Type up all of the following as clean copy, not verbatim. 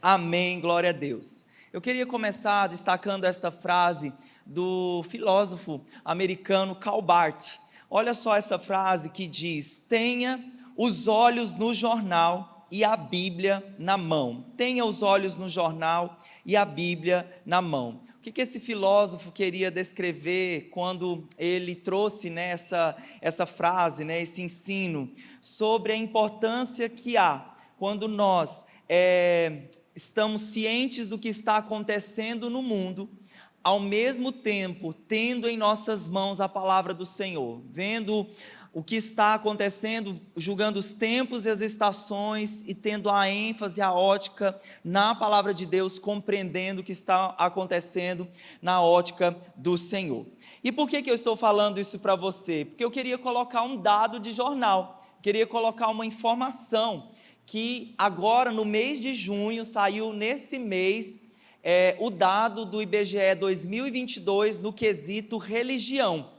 Amém, glória a Deus. Eu queria começar destacando esta frase do filósofo americano Karl Barth. Olha só essa frase que diz: tenha os olhos no jornal e a Bíblia na mão. Tenha os olhos no jornal e a Bíblia na mão. O que esse filósofo queria descrever quando ele trouxe essa frase, esse ensino sobre a importância que há quando nós estamos cientes do que está acontecendo no mundo, ao mesmo tempo tendo em nossas mãos a palavra do Senhor, vendo o que está acontecendo, julgando os tempos e as estações e tendo a ênfase, a ótica na palavra de Deus, compreendendo o que está acontecendo na ótica do Senhor. E por que eu estou falando isso para você? Porque eu queria colocar um dado de jornal, queria colocar uma informação que agora no mês de junho, saiu nesse mês, o dado do IBGE 2022 no quesito religião.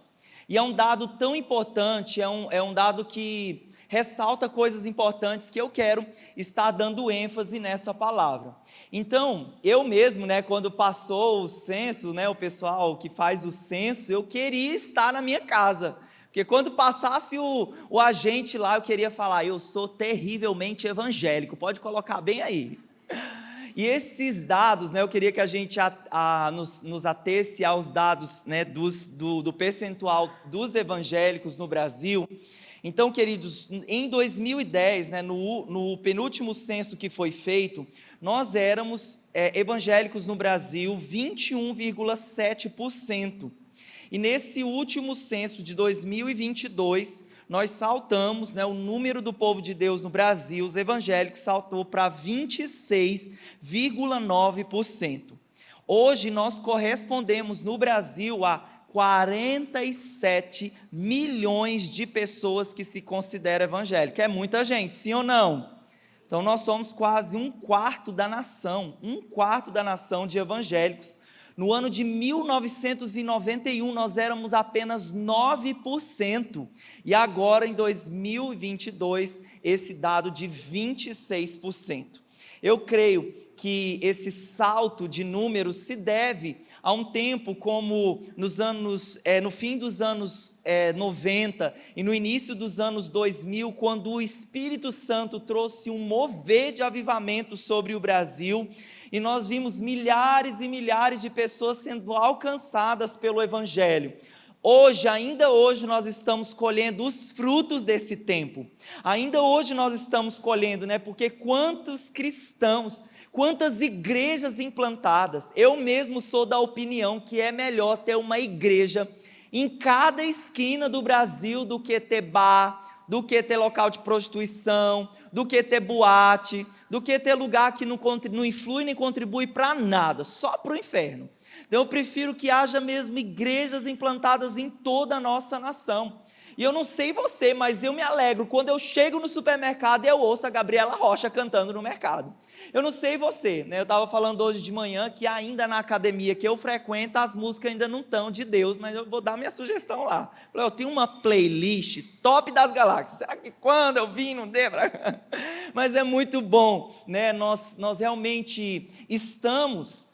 E é um dado tão importante, é um dado que ressalta coisas importantes que eu quero estar dando ênfase nessa palavra. Então, eu mesmo, quando passou o censo, o pessoal que faz o censo, eu queria estar na minha casa. Porque quando passasse o agente lá, eu queria falar: eu sou terrivelmente evangélico, pode colocar bem aí. E esses dados, eu queria que a gente nos atesse aos dados do percentual dos evangélicos no Brasil. Então, queridos, em 2010, no penúltimo censo que foi feito, nós éramos evangélicos no Brasil 21,7%. E nesse último censo de 2022, nós saltamos, o número do povo de Deus no Brasil, os evangélicos, saltou para 26,9%. Hoje nós correspondemos no Brasil a 47 milhões de pessoas que se consideram evangélicas. É muita gente, sim ou não? Então nós somos quase um quarto da nação de evangélicos. No ano de 1991, nós éramos apenas 9%, e agora em 2022, esse dado de 26%. Eu creio que esse salto de números se deve a um tempo como no fim dos anos 90 e no início dos anos 2000, quando o Espírito Santo trouxe um mover de avivamento sobre o Brasil, e nós vimos milhares e milhares de pessoas sendo alcançadas pelo Evangelho. Ainda hoje nós estamos colhendo os frutos desse tempo. Ainda hoje nós estamos colhendo, porque quantos cristãos, quantas igrejas implantadas. Eu mesmo sou da opinião que é melhor ter uma igreja em cada esquina do Brasil do que ter bar, do que ter local de prostituição, do que ter boate, do que ter lugar que não influi nem contribui para nada, só para o inferno. Então eu prefiro que haja mesmo igrejas implantadas em toda a nossa nação. E eu não sei você, mas eu me alegro quando eu chego no supermercado e eu ouço a Gabriela Rocha cantando no mercado. Eu não sei você, eu estava falando hoje de manhã que ainda na academia que eu frequento, as músicas ainda não estão de Deus, mas eu vou dar minha sugestão lá. Eu tenho uma playlist top das galáxias. Será que quando eu vim não deu? Mas é muito bom, nós realmente estamos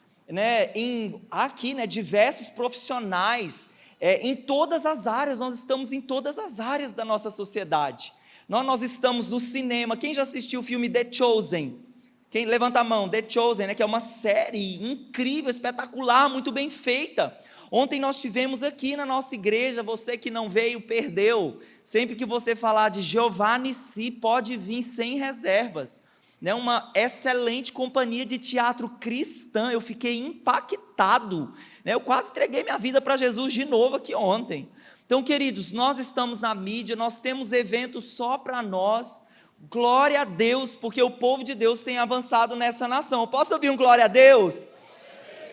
aqui, diversos profissionais, em todas as áreas, nós estamos em todas as áreas da nossa sociedade. Nós estamos no cinema. Quem já assistiu o filme The Chosen? Quem levanta a mão? The Chosen, que é uma série incrível, espetacular, muito bem feita. Ontem nós tivemos aqui na nossa igreja, você que não veio, perdeu. Sempre que você falar de Giovanni Si, pode vir sem reservas. Uma excelente companhia de teatro cristã. Eu fiquei impactado. Eu quase entreguei minha vida para Jesus de novo aqui ontem. Então, queridos, nós estamos na mídia, nós temos eventos só para nós. Glória a Deus, porque o povo de Deus tem avançado nessa nação. Eu posso ouvir um glória a Deus?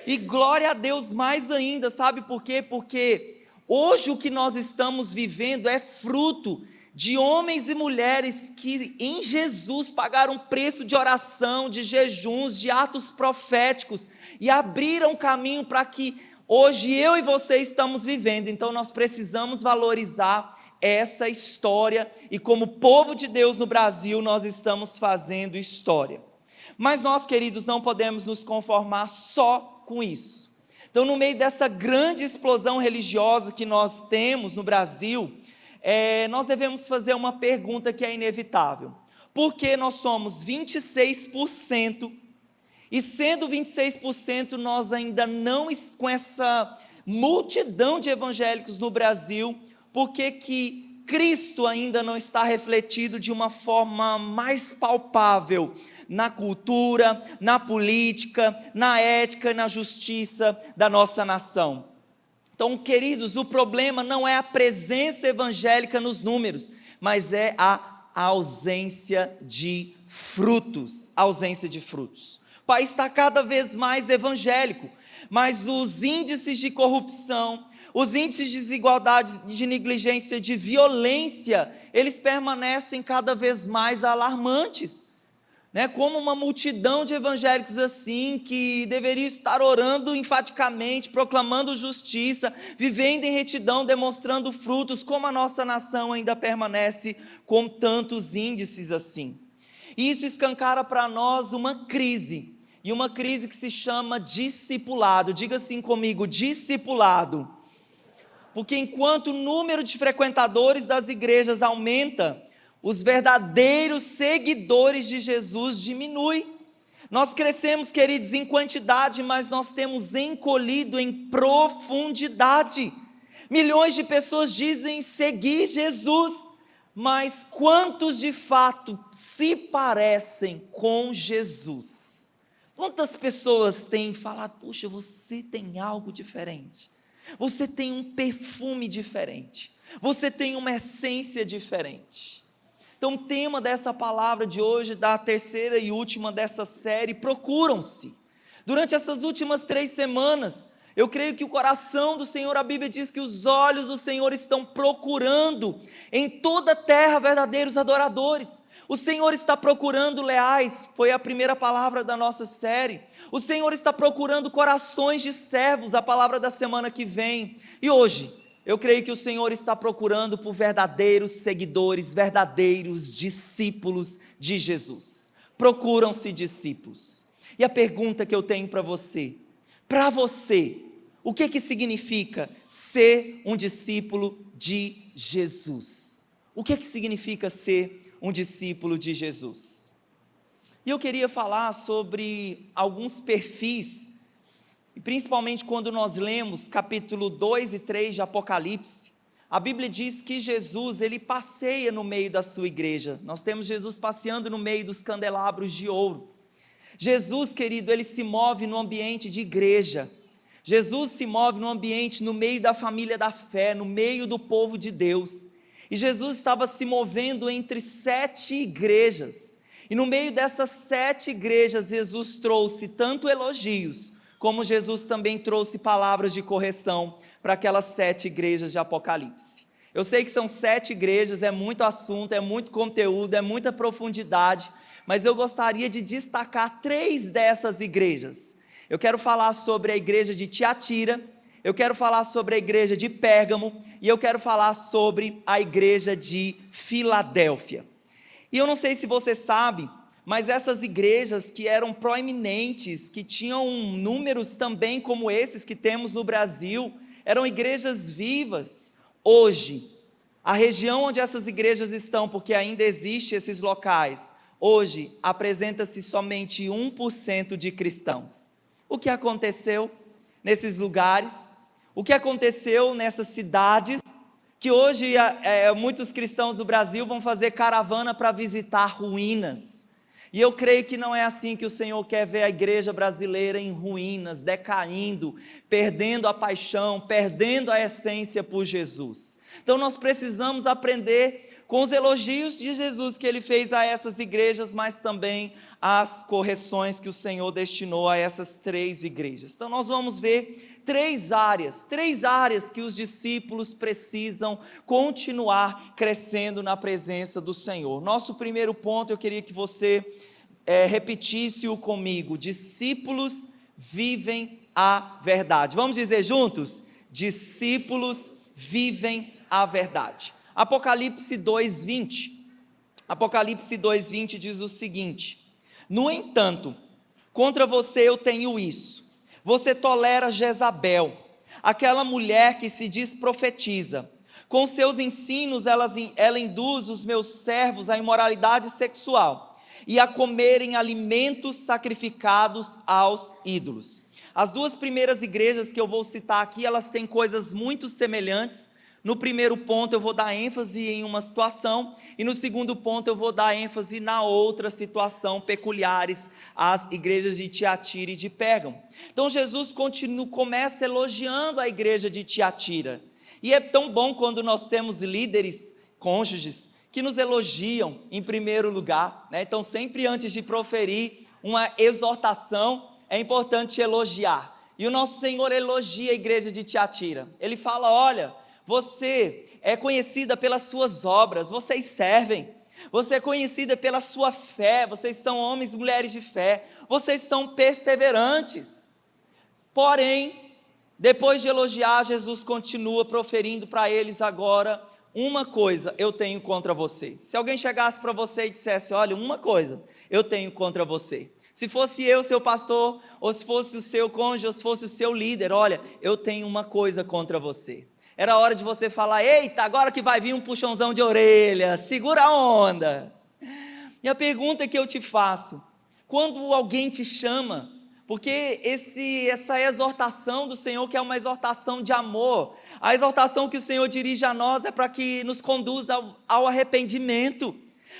E glória a Deus mais ainda, sabe por quê? Porque hoje o que nós estamos vivendo é fruto de homens e mulheres que em Jesus pagaram preço de oração, de jejuns, de atos proféticos e abriram caminho para que hoje eu e você estamos vivendo. Então nós precisamos valorizar essa história e como povo de Deus no Brasil nós estamos fazendo história. Mas nós, queridos, não podemos nos conformar só com isso. Então, no meio dessa grande explosão religiosa que nós temos no Brasil, nós devemos fazer uma pergunta que é inevitável. Por que nós somos 26%, e sendo 26%, nós ainda não, com essa multidão de evangélicos no Brasil, por que Cristo ainda não está refletido de uma forma mais palpável na cultura, na política, na ética e na justiça da nossa nação? Então, queridos, o problema não é a presença evangélica nos números, mas é a ausência de frutos. Ausência de frutos. O país está cada vez mais evangélico, mas os índices de corrupção, os índices de desigualdade, de negligência, de violência, eles permanecem cada vez mais alarmantes. Como uma multidão de evangélicos assim, que deveriam estar orando enfaticamente, proclamando justiça, vivendo em retidão, demonstrando frutos, como a nossa nação ainda permanece com tantos índices assim. E isso escancara para nós uma crise, e uma crise que se chama discipulado. Diga assim comigo, discipulado. Porque enquanto o número de frequentadores das igrejas aumenta, os verdadeiros seguidores de Jesus diminuem. Nós crescemos, queridos, em quantidade, mas nós temos encolhido em profundidade. Milhões de pessoas dizem seguir Jesus, mas quantos de fato se parecem com Jesus? Quantas pessoas têm falado, puxa, você tem algo diferente, você tem um perfume diferente, você tem uma essência diferente. Então, o tema dessa palavra de hoje, da terceira e última dessa série, procuram-se. Durante essas últimas 3 semanas, eu creio que o coração do Senhor, a Bíblia diz que os olhos do Senhor estão procurando em toda a terra verdadeiros adoradores. O Senhor está procurando leais, foi a primeira palavra da nossa série. O Senhor está procurando corações de servos, a palavra da semana que vem. E hoje, eu creio que o Senhor está procurando por verdadeiros seguidores, verdadeiros discípulos de Jesus. Procuram-se discípulos. E a pergunta que eu tenho para você, o que significa ser um discípulo de Jesus? O que significa ser um discípulo de Jesus? E eu queria falar sobre alguns perfis, e principalmente quando nós lemos capítulo 2 e 3 de Apocalipse, a Bíblia diz que Jesus, ele passeia no meio da sua igreja. Nós temos Jesus passeando no meio dos candelabros de ouro. Jesus, querido, ele se move no ambiente de igreja. Jesus se move no ambiente, no meio da família da fé, no meio do povo de Deus. E Jesus estava se movendo entre 7 igrejas. E no meio dessas 7 igrejas, Jesus trouxe tanto elogios, como Jesus também trouxe palavras de correção para aquelas 7 igrejas de Apocalipse. Eu sei que são 7 igrejas, é muito assunto, é muito conteúdo, é muita profundidade, mas eu gostaria de destacar 3 dessas igrejas. Eu quero falar sobre a igreja de Tiatira, eu quero falar sobre a igreja de Pérgamo, e eu quero falar sobre a igreja de Filadélfia. E eu não sei se você sabe, mas essas igrejas que eram proeminentes, que tinham números também como esses que temos no Brasil, eram igrejas vivas. Hoje, a região onde essas igrejas estão, porque ainda existem esses locais, hoje apresenta-se somente 1% de cristãos. O que aconteceu nesses lugares? O que aconteceu nessas cidades, que hoje muitos cristãos do Brasil vão fazer caravana para visitar ruínas? E eu creio que não é assim que o Senhor quer ver a igreja brasileira em ruínas, decaindo, perdendo a paixão, perdendo a essência por Jesus. Então nós precisamos aprender com os elogios de Jesus que Ele fez a essas igrejas, mas também as correções que o Senhor destinou a essas 3 igrejas. Então nós vamos ver 3 áreas que os discípulos precisam continuar crescendo na presença do Senhor. Nosso primeiro ponto, eu queria que você repetisse-o comigo: discípulos vivem a verdade. Vamos dizer juntos? Discípulos vivem a verdade. Apocalipse 2:20 diz o seguinte: No entanto, contra você eu tenho isso: você tolera Jezabel, aquela mulher que se diz profetiza. Com seus ensinos ela induz os meus servos à imoralidade sexual e a comerem alimentos sacrificados aos ídolos. As duas primeiras igrejas que eu vou citar aqui, elas têm coisas muito semelhantes. No primeiro ponto eu vou dar ênfase em uma situação, e no segundo ponto eu vou dar ênfase na outra situação, peculiares às igrejas de Tiatira e de Pérgamo. Então Jesus começa elogiando a igreja de Tiatira, e é tão bom quando nós temos líderes, cônjuges, que nos elogiam em primeiro lugar, né? Então sempre antes de proferir uma exortação, é importante elogiar, e o nosso Senhor elogia a igreja de Tiatira. Ele fala: olha, você é conhecida pelas suas obras, vocês servem, você é conhecida pela sua fé, vocês são homens e mulheres de fé, vocês são perseverantes. Porém, depois de elogiar, Jesus continua proferindo para eles agora: uma coisa eu tenho contra você. Se alguém chegasse para você e dissesse: olha, uma coisa eu tenho contra você. Se fosse eu, seu pastor, ou se fosse o seu cônjuge, ou se fosse o seu líder: olha, eu tenho uma coisa contra você. Era hora de você falar: eita, agora que vai vir um puxãozão de orelha, segura a onda. E a pergunta que eu te faço: quando alguém te chama, porque essa exortação do Senhor, que é uma exortação de amor, a exortação que o Senhor dirige a nós é para que nos conduza ao arrependimento,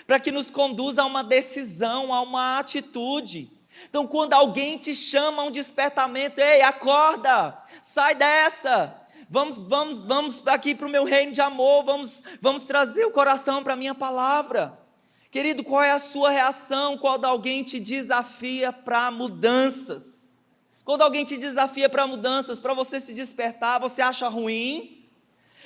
para que nos conduza a uma decisão, a uma atitude. Então quando alguém te chama a um despertamento: ei, acorda, sai dessa, vamos aqui para o meu reino de amor, vamos trazer o coração para a minha palavra. Querido, qual é a sua reação quando alguém te desafia para mudanças? Quando alguém te desafia para mudanças, para você se despertar, você acha ruim?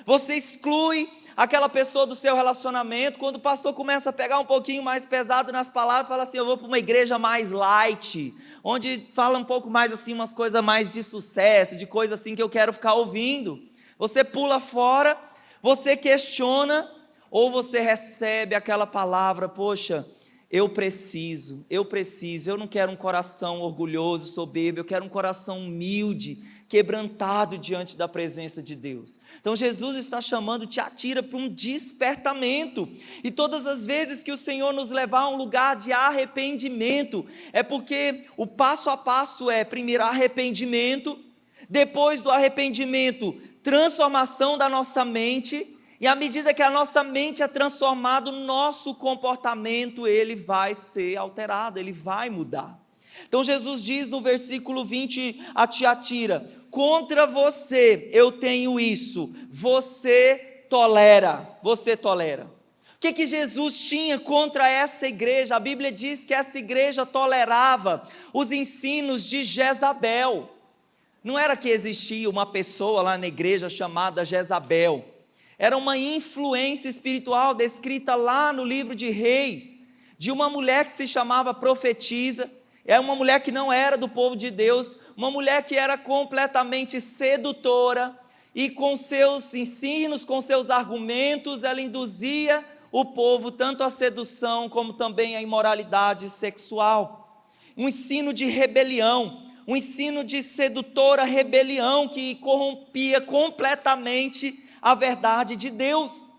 Você exclui aquela pessoa do seu relacionamento? Quando o pastor começa a pegar um pouquinho mais pesado nas palavras, fala assim: eu vou para uma igreja mais light, onde fala um pouco mais assim, umas coisas mais de sucesso, de coisa assim que eu quero ficar ouvindo. Você pula fora, você questiona, ou você recebe aquela palavra: poxa, eu preciso, eu não quero um coração orgulhoso, soberbo, eu quero um coração humilde, quebrantado diante da presença de Deus. Então Jesus está chamando Tiatira para um despertamento, e todas as vezes que o Senhor nos levar a um lugar de arrependimento, é porque o passo a passo é: primeiro arrependimento, depois do arrependimento, transformação da nossa mente, e à medida que a nossa mente é transformada, o nosso comportamento ele vai ser alterado, ele vai mudar. Então Jesus diz no versículo 20 a Tiatira: contra você eu tenho isso, você tolera. O que Jesus tinha contra essa igreja? A Bíblia diz que essa igreja tolerava os ensinos de Jezabel. Não era que existia uma pessoa lá na igreja chamada Jezabel, era uma influência espiritual descrita lá no livro de Reis, de uma mulher que se chamava profetisa. É uma mulher que não era do povo de Deus, uma mulher que era completamente sedutora, e com seus ensinos, com seus argumentos, ela induzia o povo tanto à sedução como também à imoralidade sexual. Um ensino de rebelião, um ensino de sedutora rebelião que corrompia completamente a verdade de Deus.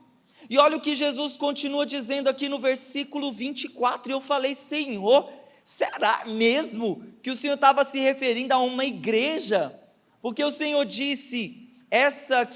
E olha o que Jesus continua dizendo aqui no versículo 24, e eu falei: Senhor, será mesmo que o Senhor estava se referindo a uma igreja? Porque o Senhor disse, essa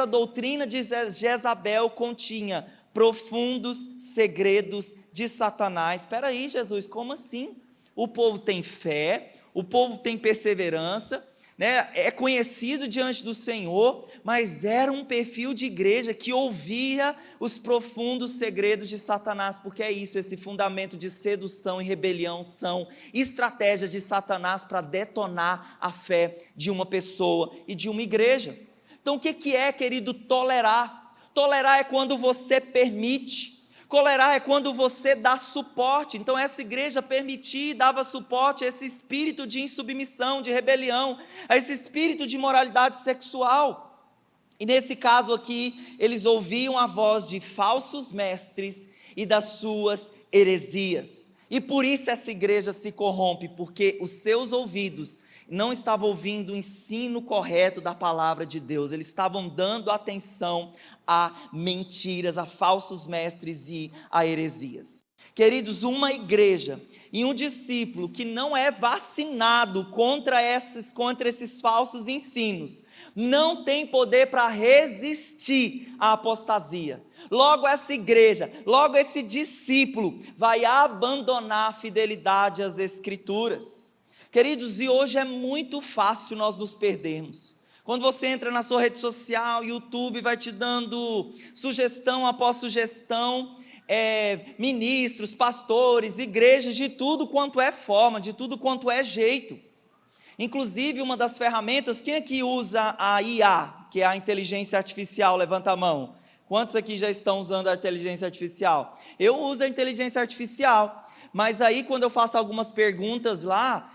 doutrina de Jezabel continha profundos segredos de Satanás. Espera aí, Jesus, como assim? O povo tem fé, o povo tem perseverança, né? É conhecido diante do Senhor, mas era um perfil de igreja que ouvia os profundos segredos de Satanás, porque é isso, esse fundamento de sedução e rebelião são estratégias de Satanás para detonar a fé de uma pessoa e de uma igreja. Então o que é, querido, tolerar? Tolerar é quando você permite. Tolerar é quando você dá suporte. Então essa igreja permitia e dava suporte a esse espírito de insubmissão, de rebelião, a esse espírito de imoralidade sexual. E nesse caso aqui, eles ouviam a voz de falsos mestres e das suas heresias. E por isso essa igreja se corrompe, porque os seus ouvidos não estavam ouvindo o ensino correto da palavra de Deus, eles estavam dando atenção a mentiras, a falsos mestres e a heresias. Queridos, uma igreja e um discípulo que não é vacinado contra esses falsos ensinos, não tem poder para resistir à apostasia. Logo essa igreja, logo esse discípulo vai abandonar a fidelidade às Escrituras. Queridos, e hoje é muito fácil nós nos perdermos. Quando você entra na sua rede social, YouTube vai te dando sugestão após sugestão, ministros, pastores, igrejas, de tudo quanto é forma, de tudo quanto é jeito. Inclusive, uma das ferramentas, quem aqui usa a IA, que é a inteligência artificial? Levanta a mão. Quantos aqui já estão usando a inteligência artificial? Eu uso a inteligência artificial, mas aí quando eu faço algumas perguntas lá,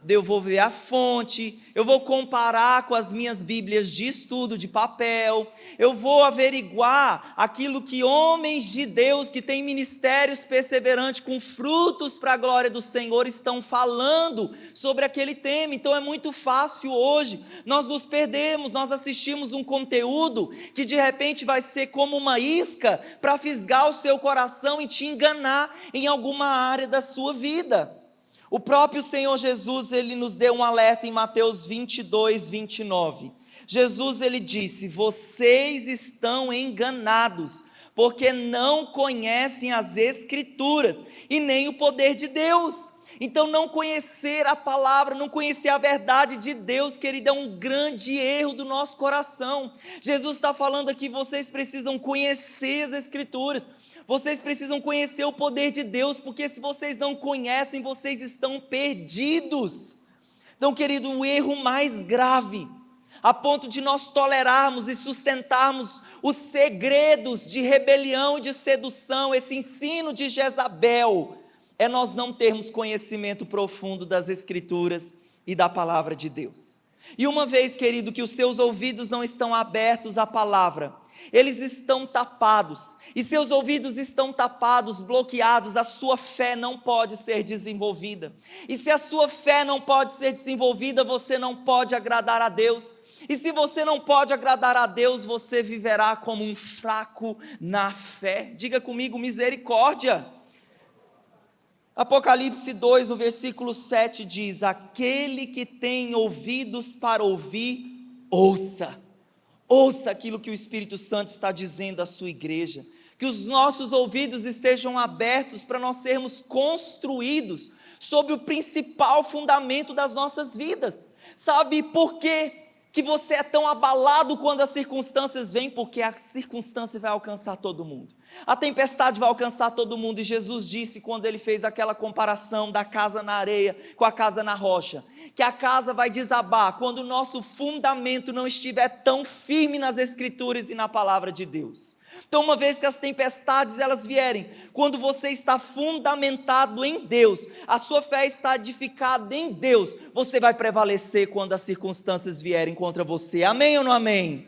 eu vou ver a fonte, eu vou comparar com as minhas bíblias de estudo, de papel, eu vou averiguar aquilo que homens de Deus que têm ministérios perseverantes com frutos para a glória do Senhor estão falando sobre aquele tema. Então é muito fácil hoje, nós nos perdemos, nós assistimos um conteúdo que de repente vai ser como uma isca para fisgar o seu coração e te enganar em alguma área da sua vida. O próprio Senhor Jesus, ele nos deu um alerta em Mateus 22, 29. Jesus, ele disse: vocês estão enganados, porque não conhecem as Escrituras e nem o poder de Deus. Então não conhecer a palavra, não conhecer a verdade de Deus, querido, é um grande erro do nosso coração. Jesus está falando aqui, vocês precisam conhecer as Escrituras. Vocês precisam conhecer o poder de Deus, porque se vocês não conhecem, vocês estão perdidos. Então, querido, o erro mais grave, a ponto de nós tolerarmos e sustentarmos os segredos de rebelião e de sedução, esse ensino de Jezabel, é nós não termos conhecimento profundo das Escrituras e da palavra de Deus. E uma vez, querido, que os seus ouvidos não estão abertos à palavra, eles estão tapados, e seus ouvidos estão tapados, bloqueados, a sua fé não pode ser desenvolvida. E se a sua fé não pode ser desenvolvida, você não pode agradar a Deus. E se você não pode agradar a Deus, você viverá como um fraco na fé. Diga comigo, misericórdia. Apocalipse 2, no versículo 7 diz: aquele que tem ouvidos para ouvir, ouça. Ouça aquilo que o Espírito Santo está dizendo à sua igreja, que os nossos ouvidos estejam abertos para nós sermos construídos sobre o principal fundamento das nossas vidas. Sabe por quê que você é tão abalado quando as circunstâncias vêm? Porque a circunstância vai alcançar todo mundo, a tempestade vai alcançar todo mundo, e Jesus disse, quando ele fez aquela comparação da casa na areia com a casa na rocha, que a casa vai desabar quando o nosso fundamento não estiver tão firme nas Escrituras e na palavra de Deus. Então, uma vez que as tempestades elas vierem, quando você está fundamentado em Deus, a sua fé está edificada em Deus, você vai prevalecer quando as circunstâncias vierem contra você. Amém ou não amém?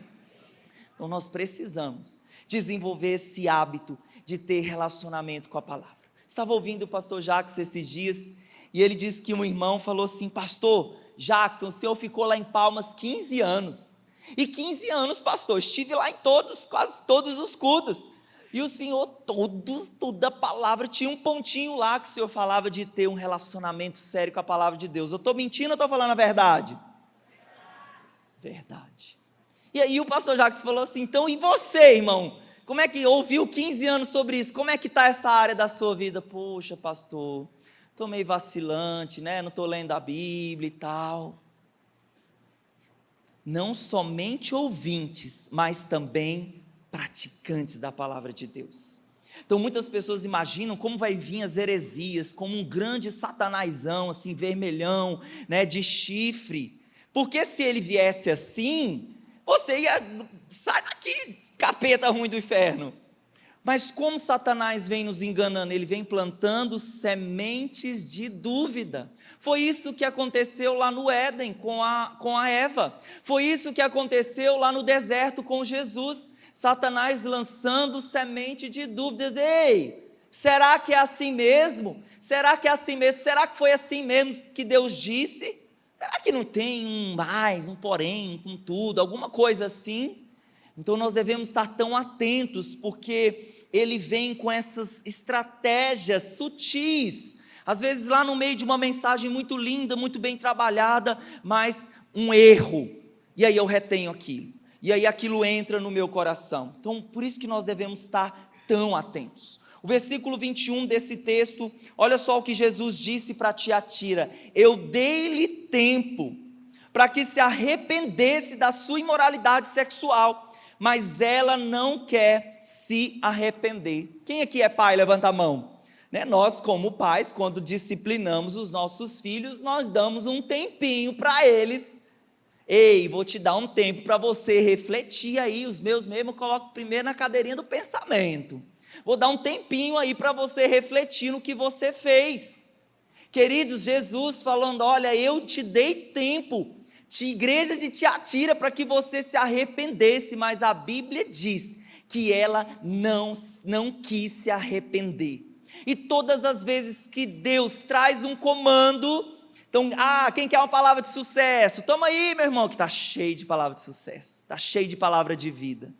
Então nós precisamos desenvolver esse hábito de ter relacionamento com a palavra. Estava ouvindo o pastor Jackson esses dias, e ele disse que um irmão falou assim: pastor Jackson, o senhor ficou lá em Palmas 15 anos, e 15 anos, pastor, estive lá em quase todos os cultos, e o senhor, toda a palavra, tinha um pontinho lá que o senhor falava de ter um relacionamento sério com a palavra de Deus. Eu estou mentindo ou estou falando a verdade? Verdade. E aí o pastor Jacques falou assim: então e você, irmão? Como é que ouviu 15 anos sobre isso? Como é que está essa área da sua vida? Poxa, pastor, estou meio vacilante, né? Não estou lendo a Bíblia e tal. Não somente ouvintes, mas também praticantes da palavra de Deus. Então muitas pessoas imaginam como vai vir as heresias, como um grande satanásão, assim, vermelhão, né, de chifre, porque se ele viesse assim, você ia, sai daqui, capeta ruim do inferno. Mas como Satanás vem nos enganando, ele vem plantando sementes de dúvida. Foi isso que aconteceu lá no Éden com a Eva, foi isso que aconteceu lá no deserto com Jesus, Satanás lançando semente de dúvidas. Ei, será que é assim mesmo? Será que é assim mesmo? Será que foi assim mesmo que Deus disse? Será que não tem um mais, um porém, com tudo, alguma coisa assim? Então nós devemos estar tão atentos, porque ele vem com essas estratégias sutis, às vezes lá no meio de uma mensagem muito linda, muito bem trabalhada, mas um erro, e aí eu retenho aquilo, e aí aquilo entra no meu coração. Então por isso que nós devemos estar tão atentos. O versículo 21 desse texto, olha só o que Jesus disse para Tiatira: eu dei-lhe tempo para que se arrependesse da sua imoralidade sexual, mas ela não quer se arrepender. Quem aqui é pai? Levanta a mão. Nós, como pais, quando disciplinamos os nossos filhos, nós damos um tempinho para eles. Ei, vou te dar um tempo para você refletir aí. Os meus mesmo eu coloco primeiro na cadeirinha do pensamento. Vou dar um tempinho aí para você refletir no que você fez. Queridos, Jesus falando: olha, eu te dei tempo, igreja de Tiatira, para que você se arrependesse, mas a Bíblia diz que ela não quis se arrepender. E todas as vezes que Deus traz um comando, então, quem quer uma palavra de sucesso? Toma aí, meu irmão, que está cheio de palavra de sucesso, está cheio de palavra de vida.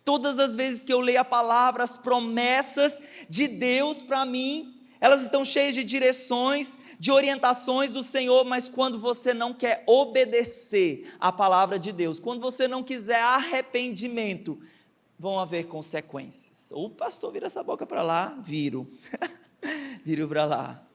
Todas as vezes que eu leio a palavra, as promessas de Deus para mim, elas estão cheias de direções, de orientações do Senhor, mas quando você não quer obedecer a palavra de Deus, quando você não quiser arrependimento, vão haver consequências. O pastor vira essa boca para lá, viro para lá.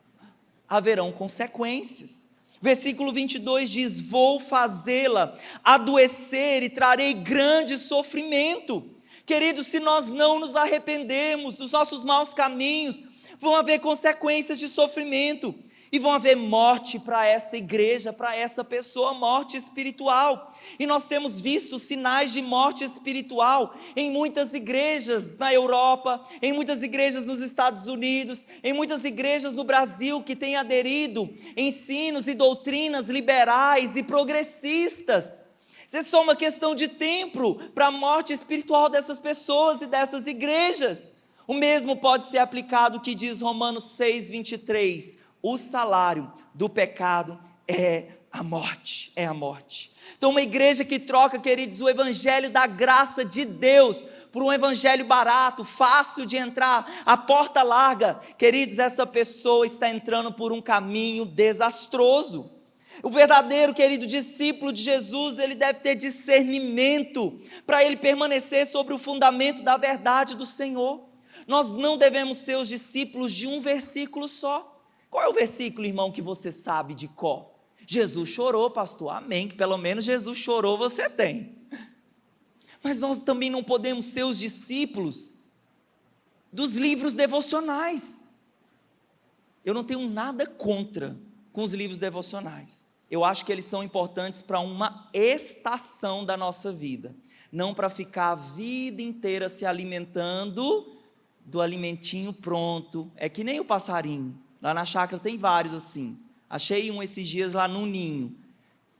Haverão consequências. Versículo 22 diz: vou fazê-la adoecer e trarei grande sofrimento. Queridos, se nós não nos arrependermos dos nossos maus caminhos, vão haver consequências de sofrimento, e vão haver morte para essa igreja, para essa pessoa, morte espiritual. E nós temos visto sinais de morte espiritual em muitas igrejas na Europa, em muitas igrejas nos Estados Unidos, em muitas igrejas no Brasil que têm aderido ensinos e doutrinas liberais e progressistas. Isso é só uma questão de tempo para a morte espiritual dessas pessoas e dessas igrejas. O mesmo pode ser aplicado ao que diz Romanos 6:23, o salário do pecado é a morte, Então uma igreja que troca, queridos, o evangelho da graça de Deus por um evangelho barato, fácil de entrar, a porta larga, queridos, essa pessoa está entrando por um caminho desastroso. O verdadeiro, querido, discípulo de Jesus, ele deve ter discernimento, para ele permanecer sobre o fundamento da verdade do Senhor. Nós não devemos ser os discípulos de um versículo só. Qual é o versículo, irmão, que você sabe de cor? Jesus chorou, pastor, amém, que pelo menos Jesus chorou, você tem. Mas nós também não podemos ser os discípulos dos livros devocionais. Eu não tenho nada contra com os livros devocionais. Eu acho que eles são importantes para uma estação da nossa vida, não para ficar a vida inteira se alimentando do alimentinho pronto. É que nem o passarinho, lá na chácara tem vários assim. Achei um esses dias lá no ninho.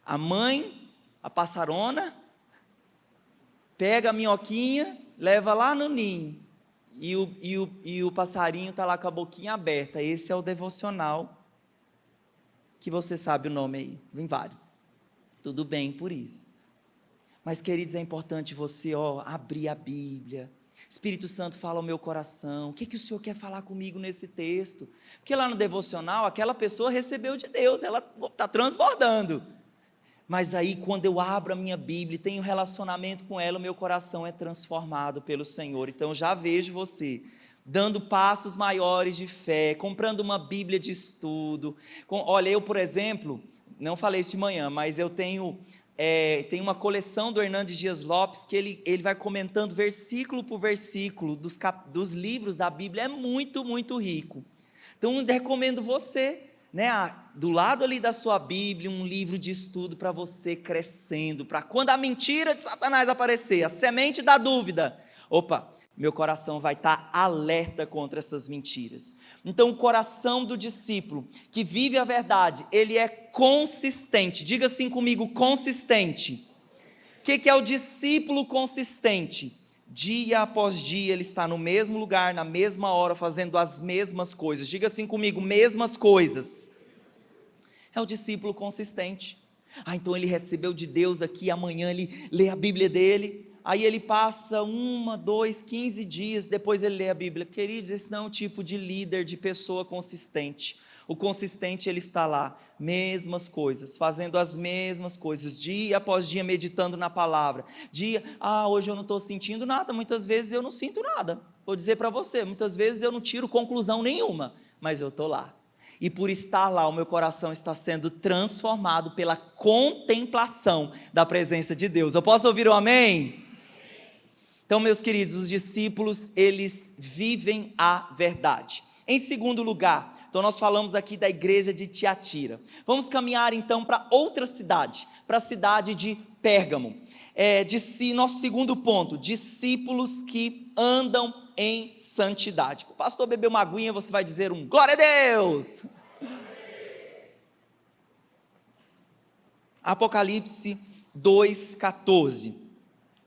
A mãe, a passarona, pega a minhoquinha, leva lá no ninho, e o passarinho está lá com a boquinha aberta. Esse é o devocional, que você sabe o nome aí, vem vários, tudo bem por isso, mas queridos, é importante você abrir a Bíblia. Espírito Santo, fala ao meu coração, o que o Senhor quer falar comigo nesse texto? Porque lá no devocional, aquela pessoa recebeu de Deus, ela está transbordando, mas aí quando eu abro a minha Bíblia, tenho relacionamento com ela, o meu coração é transformado pelo Senhor. Então eu já vejo você dando passos maiores de fé, comprando uma Bíblia de estudo. Olha, eu, por exemplo, não falei isso de manhã, mas eu tenho uma coleção do Hernandes Dias Lopes, que ele vai comentando versículo por versículo dos livros da Bíblia. É muito, muito rico. Então eu recomendo você, do lado ali da sua Bíblia, um livro de estudo para você crescendo, para quando a mentira de Satanás aparecer, a semente da dúvida, meu coração vai estar alerta contra essas mentiras. Então o coração do discípulo que vive a verdade, ele é consistente. Diga assim comigo, consistente. O que é o discípulo consistente? dia após dia ele está no mesmo lugar, na mesma hora, fazendo as mesmas coisas. Diga assim comigo: mesmas coisas. É o discípulo consistente. Então ele recebeu de Deus aqui, amanhã ele lê a Bíblia dele, aí ele passa 1, 2, 15 dias, depois ele lê a Bíblia. Queridos, esse não é o tipo de líder, de pessoa consistente. O consistente, ele está lá, mesmas coisas, fazendo as mesmas coisas, dia após dia, meditando na palavra. Hoje eu não estou sentindo nada. Muitas vezes eu não sinto nada, vou dizer para você, muitas vezes eu não tiro conclusão nenhuma, mas eu estou lá. E por estar lá, o meu coração está sendo transformado pela contemplação da presença de Deus. Eu posso ouvir um amém? Então, meus queridos, os discípulos, eles vivem a verdade. Em segundo lugar, então nós falamos aqui da igreja de Tiatira. Vamos caminhar então para outra cidade, para a cidade de Pérgamo. Nosso segundo ponto, discípulos que andam em santidade. O pastor bebeu uma aguinha, você vai dizer um glória a Deus. Apocalipse 2,14.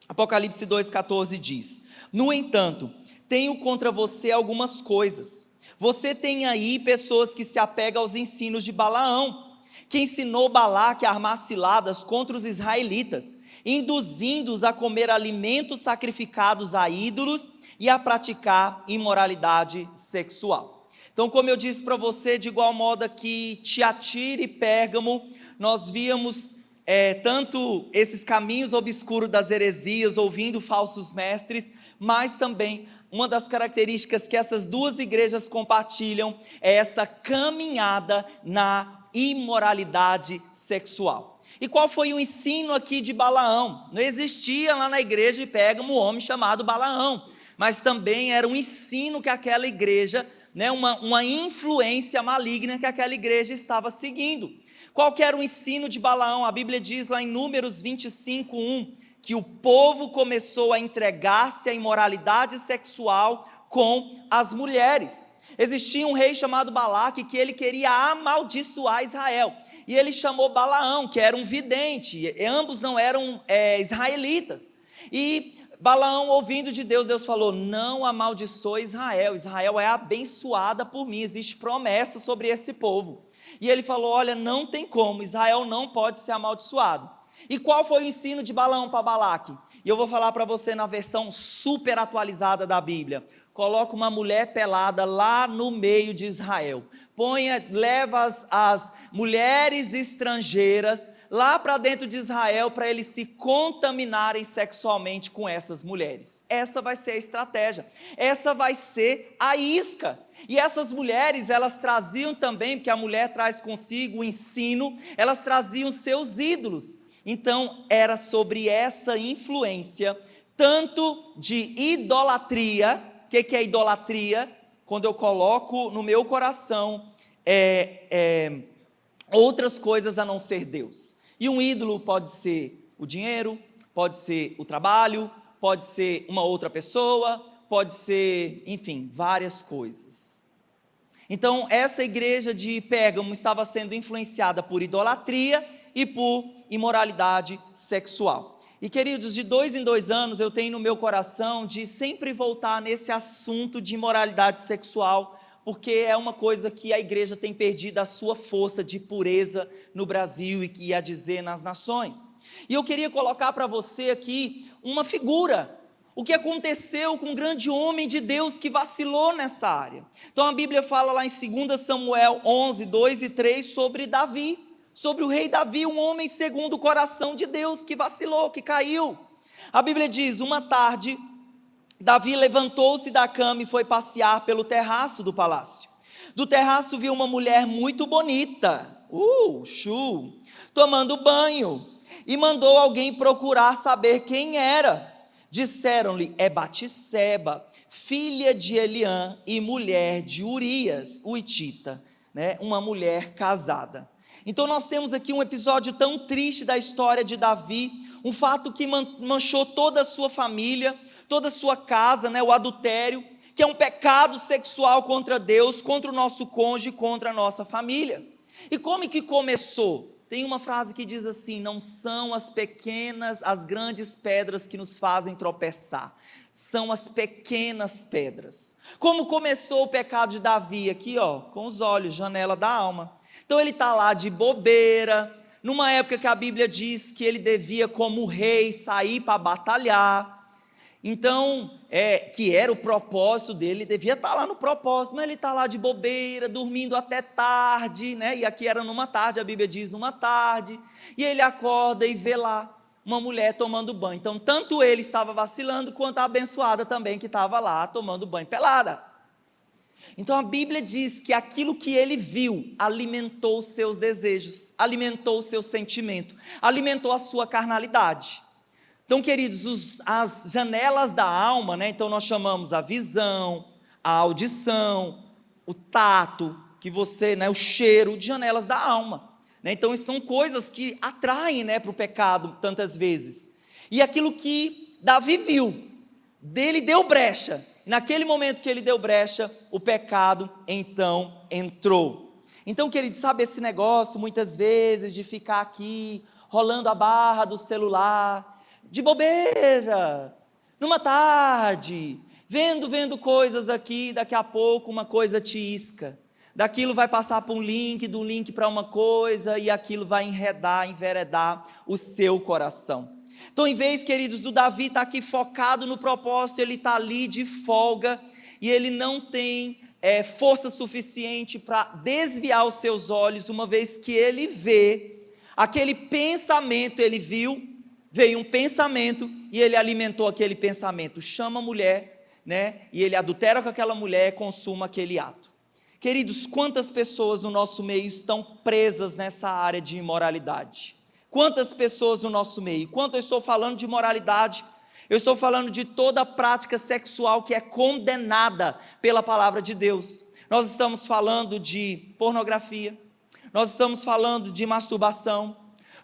Apocalipse 2,14 diz: no entanto, tenho contra você algumas coisas. Você tem aí pessoas que se apegam aos ensinos de Balaão, que ensinou Balaque a armar ciladas contra os israelitas, induzindo-os a comer alimentos sacrificados a ídolos e a praticar imoralidade sexual. Então, como eu disse para você, de igual modo aqui, Tiatira e Pérgamo, nós víamos tanto esses caminhos obscuros das heresias, ouvindo falsos mestres, mas também uma das características que essas duas igrejas compartilham é essa caminhada na imoralidade sexual. E qual foi o ensino aqui de Balaão? Não existia lá na igreja de Pérgamo um homem chamado Balaão, mas também era um ensino que aquela igreja, uma influência maligna que aquela igreja estava seguindo. Qual que era o ensino de Balaão? A Bíblia diz lá em Números 25:1, que o povo começou a entregar-se à imoralidade sexual com as mulheres. Existia um rei chamado Balaque que ele queria amaldiçoar Israel, e ele chamou Balaão, que era um vidente, e ambos não eram israelitas, e Balaão, ouvindo de Deus, Deus falou: não amaldiçoe Israel, Israel é abençoada por mim, existe promessa sobre esse povo. E ele falou: olha, não tem como, Israel não pode ser amaldiçoado. E qual foi o ensino de Balaão para Balaque? E eu vou falar para você na versão super atualizada da Bíblia. Coloca uma mulher pelada lá no meio de Israel. Leva as mulheres estrangeiras lá para dentro de Israel para eles se contaminarem sexualmente com essas mulheres. Essa vai ser a estratégia. Essa vai ser a isca. E essas mulheres, elas traziam também, porque a mulher traz consigo o ensino, elas traziam seus ídolos. Então, era sobre essa influência, tanto de idolatria. O que é idolatria? Quando eu coloco no meu coração outras coisas a não ser Deus. E um ídolo pode ser o dinheiro, pode ser o trabalho, pode ser uma outra pessoa, pode ser, enfim, várias coisas. Então, essa igreja de Pérgamo estava sendo influenciada por idolatria e por imoralidade sexual. E queridos, de 2 em 2 anos eu tenho no meu coração de sempre voltar nesse assunto de imoralidade sexual, porque é uma coisa que a igreja tem perdido a sua força de pureza no Brasil e que ia dizer nas nações. E eu queria colocar para você aqui uma figura, o que aconteceu com um grande homem de Deus que vacilou nessa área. Então a Bíblia fala lá em 2 Samuel 11, 2 e 3 sobre Davi, sobre o rei Davi, um homem segundo o coração de Deus, que vacilou, que caiu. A Bíblia diz: uma tarde, Davi levantou-se da cama e foi passear pelo terraço do palácio. Do terraço viu uma mulher muito bonita, tomando banho, e mandou alguém procurar saber quem era. Disseram-lhe: é Batseba, filha de Eliã e mulher de Urias, o hitita, uma mulher casada. Então nós temos aqui um episódio tão triste da história de Davi, um fato que manchou toda a sua família, toda a sua casa, o adultério, que é um pecado sexual contra Deus, contra o nosso cônjuge, contra a nossa família. E como que começou? Tem uma frase que diz assim: não são as pequenas, as grandes pedras que nos fazem tropeçar, são as pequenas pedras. Como começou o pecado de Davi aqui, ó, com os olhos, janela da alma. Então ele está lá de bobeira, numa época que a Bíblia diz que ele devia, como rei, sair para batalhar. Então, que era o propósito dele, ele devia estar lá no propósito, mas ele está lá de bobeira, dormindo até tarde, né? E aqui era numa tarde, a Bíblia diz numa tarde, e ele acorda e vê lá uma mulher tomando banho. Então, tanto ele estava vacilando, quanto a abençoada também que estava lá tomando banho pelada. Então, a Bíblia diz que aquilo que ele viu alimentou os seus desejos, alimentou o seu sentimento, alimentou a sua carnalidade. Então, queridos, as janelas da alma, né? Então nós chamamos a visão, a audição, o tato, que você, né, o cheiro, de janelas da alma. Então, são coisas que atraem, né, para o pecado tantas vezes. E aquilo que Davi viu, dele deu brecha. Naquele momento que ele deu brecha, o pecado então entrou. Então, querido, sabe esse negócio muitas vezes de ficar aqui rolando a barra do celular, de bobeira, numa tarde, vendo coisas aqui, daqui a pouco uma coisa te isca. Daquilo vai passar para um link, do link para uma coisa, e aquilo vai enveredar o seu coração. Então, em vez, queridos, do Davi estar aqui focado no propósito, ele está ali de folga, e ele não tem força suficiente para desviar os seus olhos, uma vez que ele vê, aquele pensamento, ele viu, veio um pensamento, e ele alimentou aquele pensamento, chama a mulher, né, e ele adultera com aquela mulher, consuma aquele ato. Queridos, quantas pessoas no nosso meio estão presas nessa área de imoralidade? Quantas pessoas no nosso meio? Quando eu estou falando de imoralidade, eu estou falando de toda prática sexual que é condenada pela palavra de Deus. Nós estamos falando de pornografia, nós estamos falando de masturbação,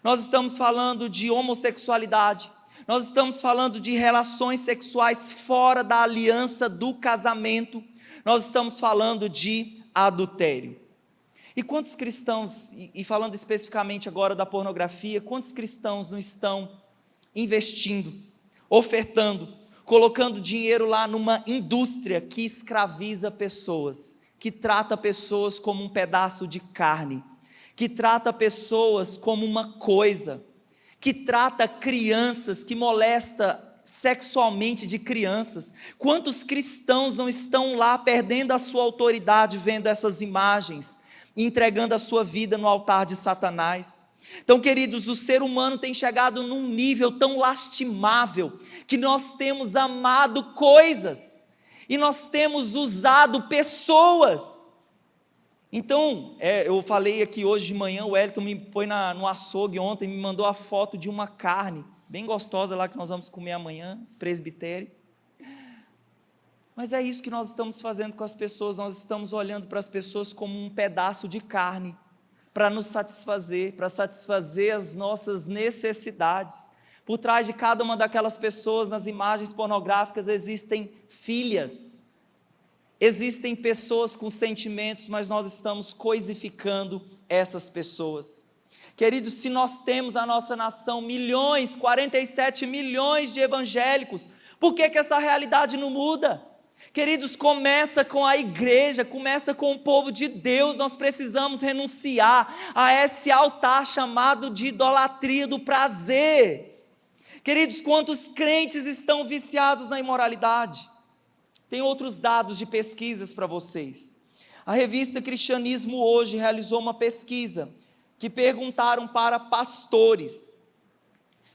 nós estamos falando de homossexualidade, nós estamos falando de relações sexuais fora da aliança do casamento, nós estamos falando de adultério. E quantos cristãos, e falando especificamente agora da pornografia, quantos cristãos não estão investindo, ofertando, colocando dinheiro lá numa indústria que escraviza pessoas, que trata pessoas como um pedaço de carne, que trata pessoas como uma coisa, que trata crianças, que molesta sexualmente de crianças? Quantos cristãos não estão lá perdendo a sua autoridade vendo essas imagens, entregando a sua vida no altar de Satanás? Então, queridos, o ser humano tem chegado num nível tão lastimável, que nós temos amado coisas, e nós temos usado pessoas. Então, eu falei aqui hoje de manhã, o Wellington foi no açougue ontem, me mandou a foto de uma carne, bem gostosa lá, que nós vamos comer amanhã, presbitério. Mas é isso que nós estamos fazendo com as pessoas, nós estamos olhando para as pessoas como um pedaço de carne, para nos satisfazer, para satisfazer as nossas necessidades. Por trás de cada uma daquelas pessoas, nas imagens pornográficas, existem filhas, existem pessoas com sentimentos, mas nós estamos coisificando essas pessoas. Queridos, se nós temos a nossa nação 47 milhões de evangélicos, por que essa realidade não muda? Queridos, começa com a igreja, começa com o povo de Deus. Nós precisamos renunciar a esse altar chamado de idolatria do prazer. Queridos, quantos crentes estão viciados na imoralidade? Tem outros dados de pesquisas para vocês. A revista Cristianismo Hoje realizou uma pesquisa que perguntaram para pastores.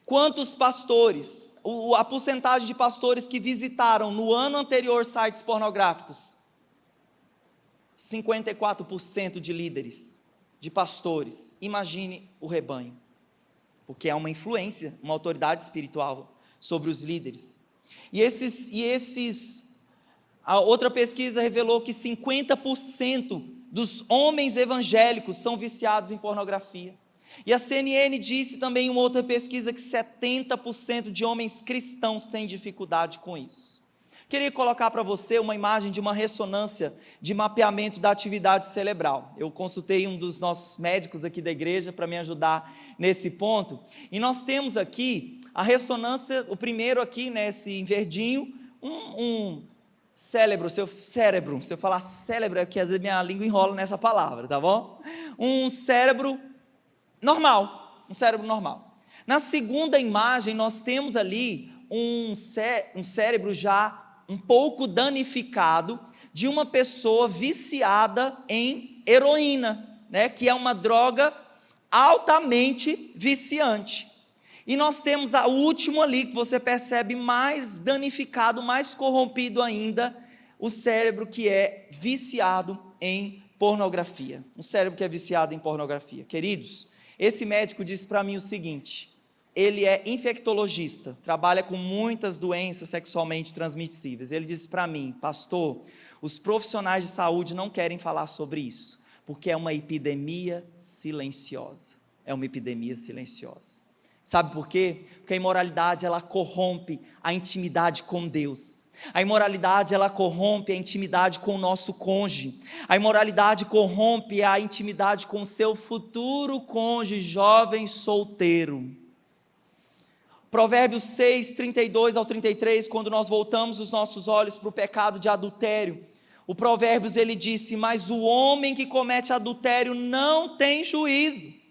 Quantos pastores, a porcentagem de pastores que visitaram no ano anterior sites pornográficos? 54% de líderes, de pastores. Imagine o rebanho, porque há uma influência, uma autoridade espiritual sobre os líderes. A outra pesquisa revelou que 50% dos homens evangélicos são viciados em pornografia. E a CNN disse também em uma outra pesquisa que 70% de homens cristãos têm dificuldade com isso. Queria colocar para você uma imagem de uma ressonância de mapeamento da atividade cerebral. Eu consultei um dos nossos médicos aqui da igreja para me ajudar nesse ponto. E nós temos aqui a ressonância, o primeiro aqui, nesse em verdinho, um cérebro, se eu falar cérebro é porque às vezes minha língua enrola nessa palavra, tá bom? Um cérebro normal, Na segunda imagem nós temos ali um cérebro já um pouco danificado de uma pessoa viciada em heroína, né, que é uma droga altamente viciante. E nós temos o último ali, que você percebe mais danificado, mais corrompido ainda, o cérebro que é viciado em pornografia. Um cérebro que é viciado em pornografia. Queridos, esse médico disse para mim o seguinte: ele é infectologista, trabalha com muitas doenças sexualmente transmissíveis. Ele disse para mim: pastor, os profissionais de saúde não querem falar sobre isso, porque é uma epidemia silenciosa. É uma epidemia silenciosa. Sabe por quê? Porque a imoralidade, ela corrompe a intimidade com Deus. A imoralidade, ela corrompe a intimidade com o nosso cônjuge. A imoralidade corrompe a intimidade com o seu futuro cônjuge, jovem solteiro. Provérbios 6, 32 ao 33, quando nós voltamos os nossos olhos para o pecado de adultério, o Provérbios ele disse: mas o homem que comete adultério não tem juízo.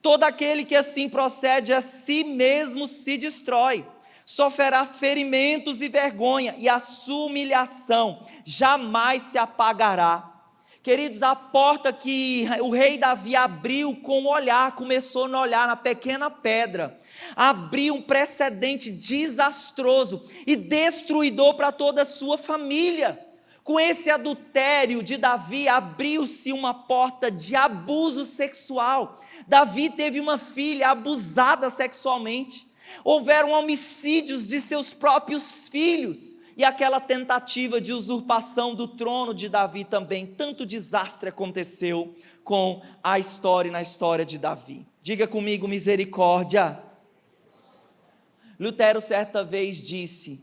Todo aquele que assim procede a si mesmo se destrói, sofrerá ferimentos e vergonha, e a sua humilhação jamais se apagará. Queridos, a porta que o rei Davi abriu com o olhar, começou no olhar, na pequena pedra, abriu um precedente desastroso e destruidor para toda a sua família. Com esse adultério de Davi, abriu-se uma porta de abuso sexual. Davi teve uma filha abusada sexualmente, houveram homicídios de seus próprios filhos, e aquela tentativa de usurpação do trono de Davi também. Tanto desastre aconteceu com a história, na história de Davi. Diga comigo: misericórdia. Lutero certa vez disse: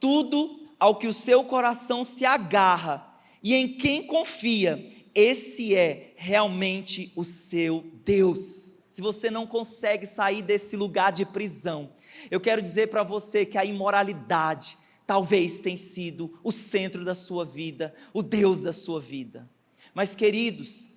tudo ao que o seu coração se agarra e em quem confia, esse é realmente o seu Deus. Se você não consegue sair desse lugar de prisão, eu quero dizer para você que a imoralidade talvez tenha sido o centro da sua vida, o Deus da sua vida. Mas queridos,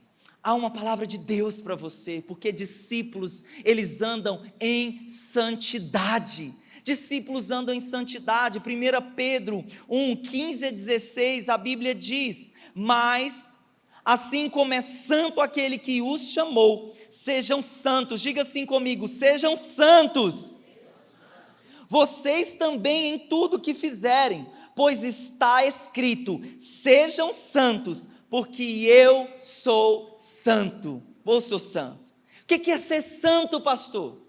há uma palavra de Deus para você, porque discípulos, eles andam em santidade. Discípulos andam em santidade. 1 Pedro 1, 15 a 16, a Bíblia diz: mas assim como é santo aquele que os chamou, sejam santos. Diga assim comigo: sejam santos. Vocês também em tudo que fizerem, pois está escrito: sejam santos, porque eu sou santo. Ou sou santo. O que é ser santo, pastor?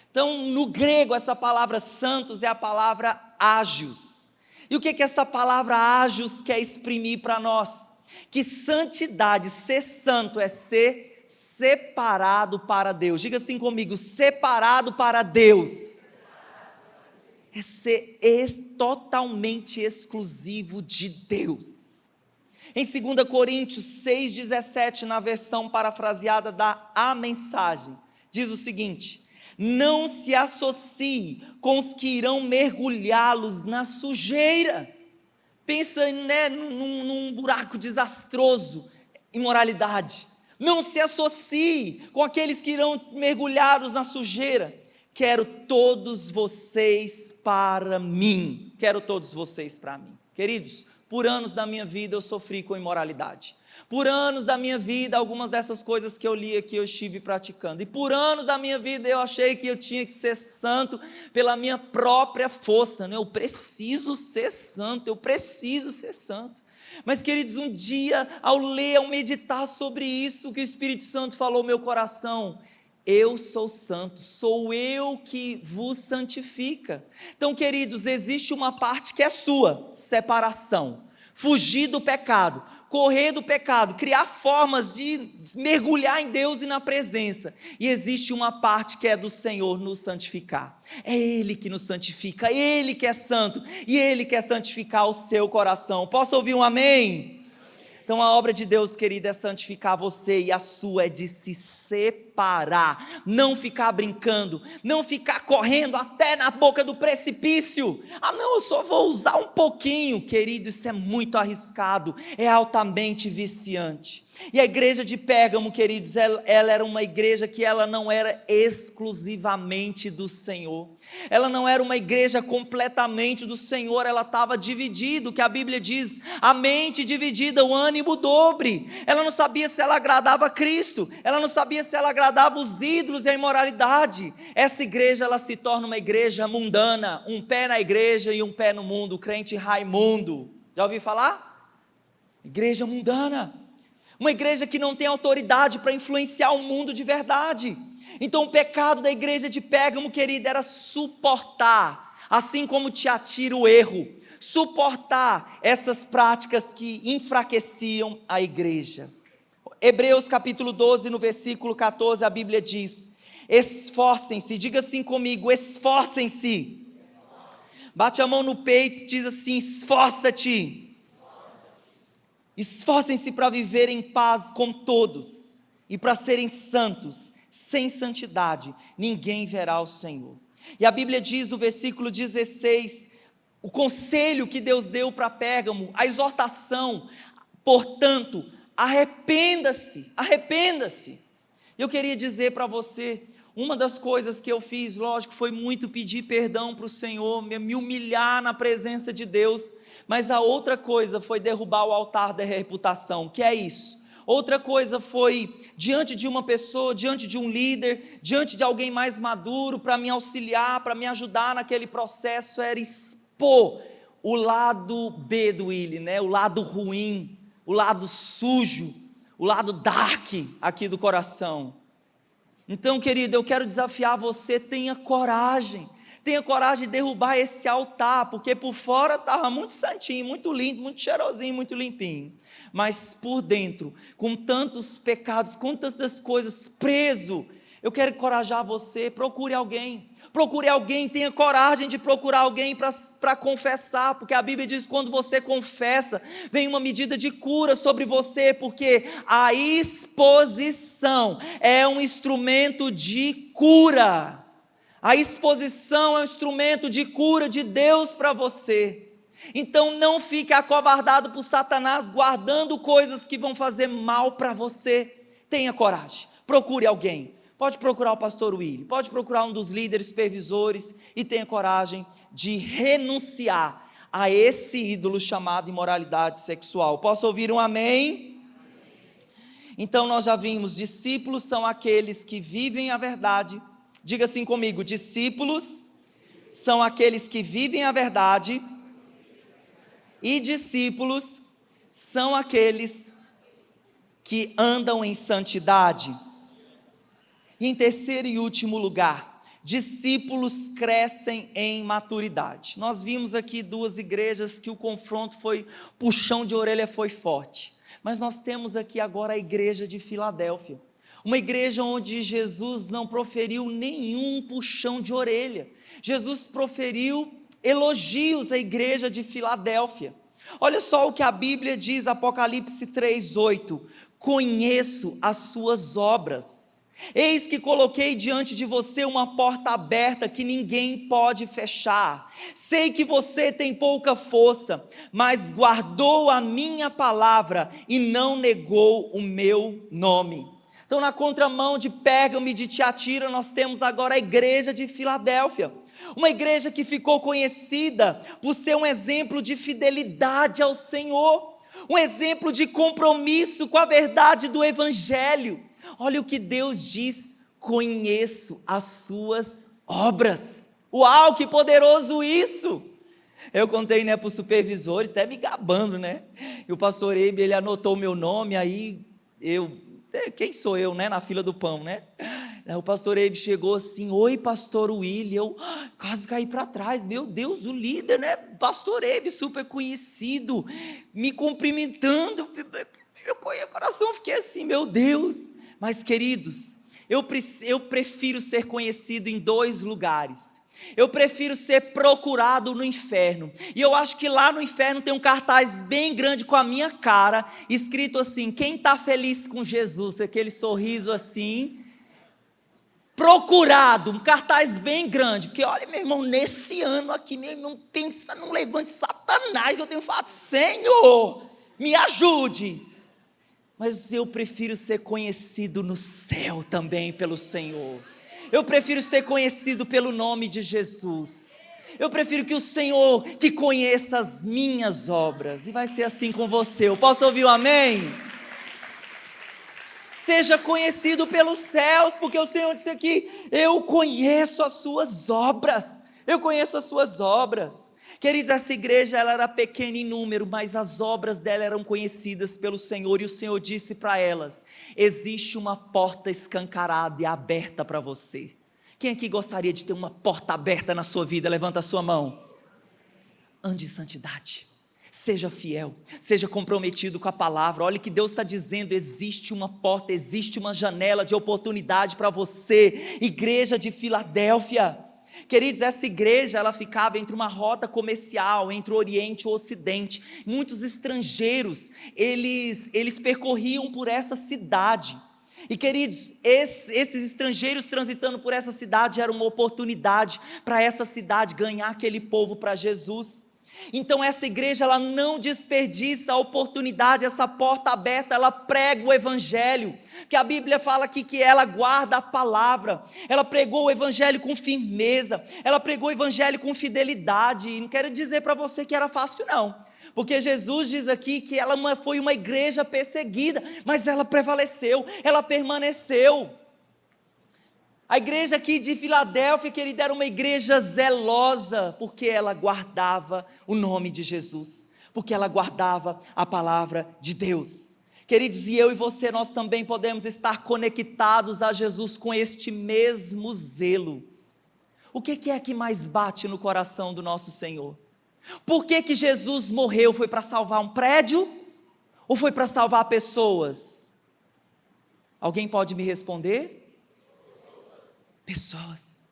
Então, no grego, essa palavra santos é a palavra ágios. E o que essa palavra ágios quer exprimir para nós? Que santidade, ser santo, é ser separado para Deus. Diga assim comigo: separado para Deus. É ser totalmente exclusivo de Deus. Em 2 Coríntios 6,17, na versão parafraseada da A Mensagem, diz o seguinte: não se associe com os que irão mergulhá-los na sujeira. Pensa, né, num buraco desastroso, imoralidade. Não se associe com aqueles que irão mergulhá-los na sujeira. Quero todos vocês para mim. Quero todos vocês para mim. Queridos, por anos da minha vida eu sofri com imoralidade. Por anos da minha vida, algumas dessas coisas que eu li aqui eu estive praticando. E por anos da minha vida eu achei que eu tinha que ser santo pela minha própria força, né? Eu preciso ser santo, eu preciso ser santo. Mas queridos, um dia ao ler, ao meditar sobre isso, que o Espírito Santo falou no meu coração: eu sou santo, sou eu que vos santifica. Então, queridos, existe uma parte que é sua: separação, fugir do pecado, correr do pecado, criar formas de mergulhar em Deus e na presença. E existe uma parte que é do Senhor, nos santificar. É Ele que nos santifica, Ele que é santo, e Ele quer santificar o seu coração. Posso ouvir um amém? Então a obra de Deus, querida, é santificar você, e a sua é de se separar, não ficar brincando, não ficar correndo até na boca do precipício. Ah não, eu só vou usar um pouquinho. Querido, isso é muito arriscado, é altamente viciante. E a igreja de Pérgamo, queridos, ela era uma igreja que ela não era exclusivamente do Senhor, ela não era uma igreja completamente do Senhor, ela estava dividida, o que a Bíblia diz, a mente dividida, o ânimo dobre. Ela não sabia se ela agradava a Cristo, ela não sabia se ela agradava os ídolos e a imoralidade. Essa igreja, ela se torna uma igreja mundana, um pé na igreja e um pé no mundo, o crente Raimundo. Já ouviu falar? Igreja mundana, uma igreja que não tem autoridade para influenciar o mundo de verdade. Então o pecado da igreja de Pérgamo, querida, era suportar, assim como Tiatira, o erro, suportar essas práticas que enfraqueciam a igreja. Hebreus capítulo 12, no versículo 14, a Bíblia diz: esforcem-se, diga assim comigo, esforcem-se. Bate a mão no peito e diz assim: esforça-te. Esforcem-se para viver em paz com todos e para serem santos. Sem santidade ninguém verá o Senhor. E a Bíblia diz no versículo 16, o conselho que Deus deu para Pérgamo, a exortação: portanto, arrependa-se, arrependa-se. Eu queria dizer para você, uma das coisas que eu fiz, lógico, foi muito pedir perdão para o Senhor, me humilhar na presença de Deus. Mas a outra coisa foi derrubar o altar da reputação. Que é isso? Outra coisa foi, diante de uma pessoa, diante de um líder, diante de alguém mais maduro, para me auxiliar, para me ajudar naquele processo, era expor o lado B do Willy, né? O lado ruim, o lado sujo, o lado dark aqui do coração. Então, querido, eu quero desafiar você, tenha coragem de derrubar esse altar, porque por fora estava muito santinho, muito lindo, muito cheirosinho, muito limpinho, mas por dentro, com tantos pecados, com tantas coisas preso. Eu quero encorajar você, procure alguém, tenha coragem de procurar alguém para confessar, porque a Bíblia diz que quando você confessa, vem uma medida de cura sobre você, porque a exposição é um instrumento de cura. A exposição é um instrumento de cura de Deus para você. Então não fique acovardado por Satanás, guardando coisas que vão fazer mal para você. Tenha coragem, procure alguém. Pode procurar o pastor Willy, pode procurar um dos líderes supervisores, e tenha coragem de renunciar a esse ídolo chamado imoralidade sexual. Posso ouvir um amém? Então nós já vimos, discípulos são aqueles que vivem a verdade. Diga assim comigo: discípulos são aqueles que vivem a verdade, e discípulos são aqueles que andam em santidade. E em terceiro e último lugar, discípulos crescem em maturidade. Nós vimos aqui duas igrejas que o confronto foi, puxão de orelha foi forte, mas nós temos aqui agora a igreja de Filadélfia. Uma igreja onde Jesus não proferiu nenhum puxão de orelha. Jesus proferiu elogios à igreja de Filadélfia. Olha só o que a Bíblia diz, Apocalipse 3:8: conheço as suas obras. Eis que coloquei diante de você uma porta aberta que ninguém pode fechar. Sei que você tem pouca força, mas guardou a minha palavra e não negou o meu nome. Então, na contramão de Pérgamo e de Tiatira, nós temos agora a igreja de Filadélfia, uma igreja que ficou conhecida por ser um exemplo de fidelidade ao Senhor, um exemplo de compromisso com a verdade do Evangelho. Olha o que Deus diz: conheço as suas obras. Uau, que poderoso isso! Eu contei, né, para os supervisores, até me gabando, né? E o pastor Eibe, ele anotou o meu nome, aí quem sou eu, né, na fila do pão, né? O pastor Eibe chegou assim: oi, pastor Willy. Eu quase caí para trás. Meu Deus, o líder, né? Pastor Eibe, super conhecido, me cumprimentando. Meu coração, fiquei assim, meu Deus. Mas, queridos, eu prefiro ser conhecido em dois lugares. Eu prefiro ser procurado no inferno. E eu acho que lá no inferno tem um cartaz bem grande com a minha cara, escrito assim: quem está feliz com Jesus? Aquele sorriso assim, procurado, um cartaz bem grande. Porque olha, meu irmão, nesse ano aqui, meu irmão, pensa num levante Satanás, que eu tenho falado: Senhor, me ajude. Mas eu prefiro ser conhecido no céu também pelo Senhor. Eu prefiro ser conhecido pelo nome de Jesus. Eu prefiro que o Senhor que conheça as minhas obras. E vai ser assim com você. Eu posso ouvir um amém? Seja conhecido pelos céus, porque o Senhor disse aqui: eu conheço as suas obras. Eu conheço as suas obras. Queridos, essa igreja ela era pequena em número, mas as obras dela eram conhecidas pelo Senhor, e o Senhor disse para elas: existe uma porta escancarada e aberta para você. Quem aqui gostaria de ter uma porta aberta na sua vida? Levanta a sua mão. Ande em santidade, seja fiel, seja comprometido com a palavra. Olha o que Deus está dizendo: existe uma porta, existe uma janela de oportunidade para você, igreja de Filadélfia. Queridos, essa igreja ela ficava entre uma rota comercial entre o Oriente e o Ocidente. Muitos estrangeiros eles percorriam por essa cidade. E queridos, esses estrangeiros transitando por essa cidade era uma oportunidade para essa cidade ganhar aquele povo para Jesus. Então essa igreja ela não desperdiça a oportunidade, essa porta aberta, ela prega o evangelho, que a Bíblia fala aqui que ela guarda a palavra, ela pregou o evangelho com firmeza, ela pregou o evangelho com fidelidade. E não quero dizer para você que era fácil não, porque Jesus diz aqui que ela foi uma igreja perseguida, mas ela prevaleceu, ela permaneceu. A igreja aqui de Filadélfia, querida, era uma igreja zelosa, porque ela guardava o nome de Jesus, porque ela guardava a palavra de Deus. Queridos, e eu e você, nós também podemos estar conectados a Jesus com este mesmo zelo. O que é que mais bate no coração do nosso Senhor? Por que Jesus morreu? Foi para salvar um prédio? Ou foi para salvar pessoas? Alguém pode me responder? Pessoas.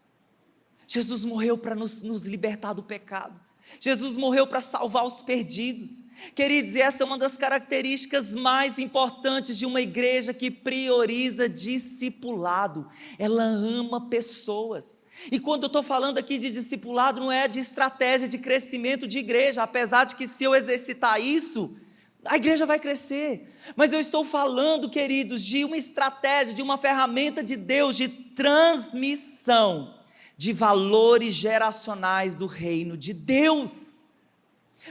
Jesus morreu para nos libertar do pecado. Jesus morreu para salvar os perdidos. Queridos, e essa é uma das características mais importantes de uma igreja que prioriza discipulado. Ela ama pessoas. E quando eu estou falando aqui de discipulado, não é de estratégia de crescimento de igreja, apesar de que se eu exercitar isso, a igreja vai crescer. Mas eu estou falando, queridos, de uma estratégia, de uma ferramenta de Deus, de transmissão de valores geracionais do reino de Deus.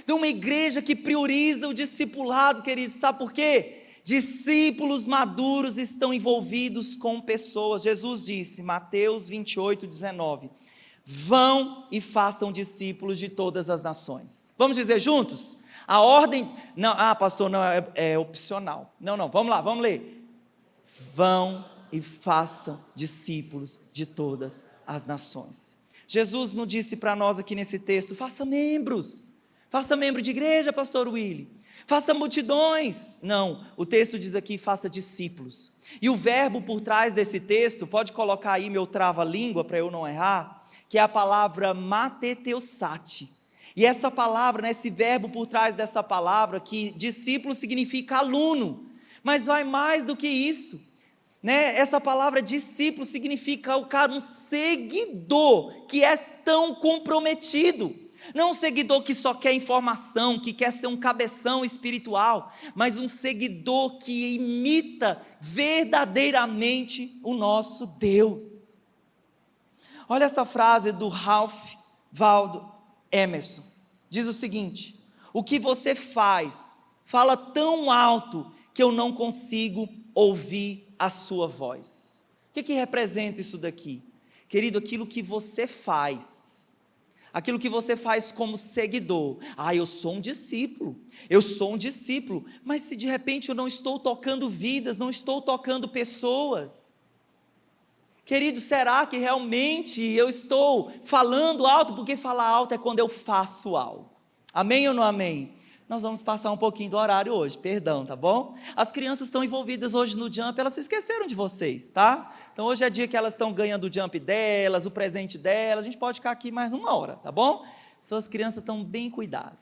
De uma igreja que prioriza o discipulado, queridos, sabe por quê? Discípulos maduros estão envolvidos com pessoas. Jesus disse, Mateus 28:19, vão e façam discípulos de todas as nações. Vamos dizer juntos? A ordem, não, pastor, não, é opcional. Não, vamos lá, vamos ler. Vão e façam discípulos de todas as nações. Jesus não disse para nós aqui nesse texto: faça membro de igreja, pastor Willy, faça multidões. Não, o texto diz aqui: faça discípulos. E o verbo por trás desse texto, pode colocar aí meu trava-língua para eu não errar, que é a palavra mateteusate. E essa palavra, esse verbo por trás dessa palavra, que discípulo significa aluno, mas vai mais do que isso, essa palavra discípulo significa um seguidor que é tão comprometido, não um seguidor que só quer informação, que quer ser um cabeção espiritual, mas um seguidor que imita verdadeiramente o nosso Deus. Olha essa frase do Ralph Waldo Emerson, diz o seguinte: o que você fala tão alto que eu não consigo ouvir a sua voz. O que representa isso daqui? Querido, aquilo que você faz como seguidor. Eu sou um discípulo, mas se de repente eu não estou tocando vidas, não estou tocando pessoas, querido, será que realmente eu estou falando alto? Porque falar alto é quando eu faço algo. Amém ou não amém? Nós vamos passar um pouquinho do horário hoje, perdão, tá bom? As crianças estão envolvidas hoje no Jump, elas se esqueceram de vocês, tá? Então hoje é dia que elas estão ganhando o Jump delas, o presente delas, a gente pode ficar aqui mais uma hora, tá bom? Suas crianças estão bem cuidadas.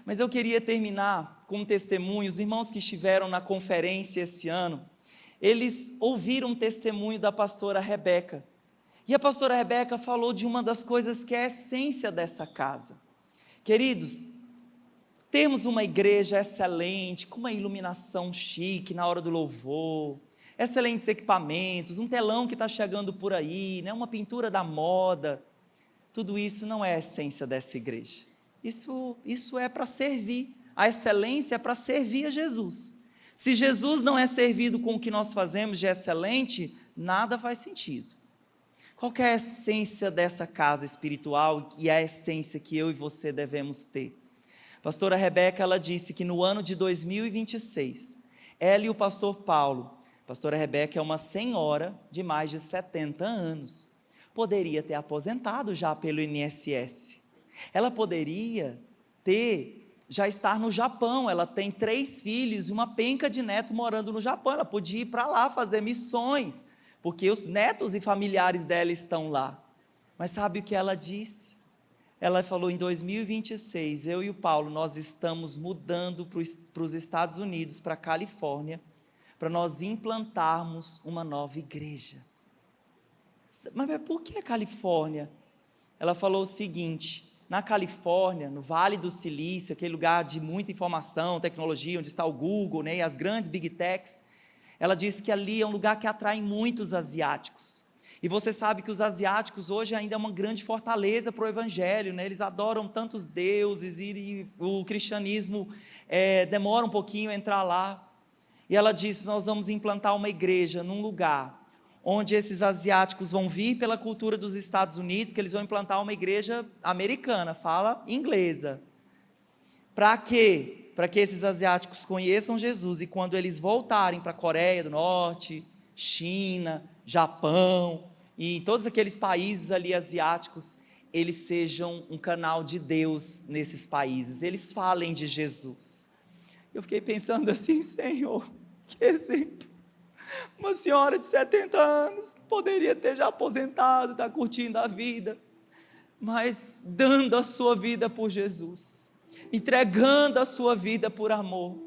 Mas eu queria terminar com um testemunho. Os irmãos que estiveram na conferência esse ano, eles ouviram um testemunho da pastora Rebeca. E a pastora Rebeca falou de uma das coisas que é a essência dessa casa. Queridos, temos uma igreja excelente, com uma iluminação chique na hora do louvor, excelentes equipamentos, um telão que está chegando por aí, né? Uma pintura da moda. Tudo isso não é a essência dessa igreja. Isso é para servir. A excelência é para servir a Jesus. Se Jesus não é servido com o que nós fazemos de excelente, nada faz sentido. Qual que é a essência dessa casa espiritual e a essência que eu e você devemos ter? A pastora Rebeca, ela disse que no ano de 2026, ela e o pastor Paulo, a pastora Rebeca é uma senhora de mais de 70 anos, poderia ter aposentado já pelo INSS. Ela poderia já estar no Japão. Ela tem 3 filhos e uma penca de neto morando no Japão. Ela podia ir para lá fazer missões, porque os netos e familiares dela estão lá. Mas sabe o que ela disse? Ela falou: em 2026, eu e o Paulo, nós estamos mudando para os Estados Unidos, para a Califórnia, para nós implantarmos uma nova igreja. Mas por que a Califórnia? Ela falou o seguinte: na Califórnia, no Vale do Silício, aquele lugar de muita informação, tecnologia, onde está o Google, né, e as grandes Big Techs, ela disse que ali é um lugar que atrai muitos asiáticos. E você sabe que os asiáticos hoje ainda é uma grande fortaleza para o evangelho, né? Eles adoram tantos deuses e o cristianismo demora um pouquinho a entrar lá. E ela disse: nós vamos implantar uma igreja num lugar onde esses asiáticos vão vir pela cultura dos Estados Unidos, que eles vão implantar uma igreja americana, fala inglesa. Para quê? Para que esses asiáticos conheçam Jesus, e quando eles voltarem para a Coreia do Norte, China, Japão, e todos aqueles países ali asiáticos, eles sejam um canal de Deus nesses países, eles falem de Jesus. Eu fiquei pensando assim: Senhor, que exemplo. Uma senhora de 70 anos, poderia ter já aposentado, está curtindo a vida, mas dando a sua vida por Jesus, entregando a sua vida por amor.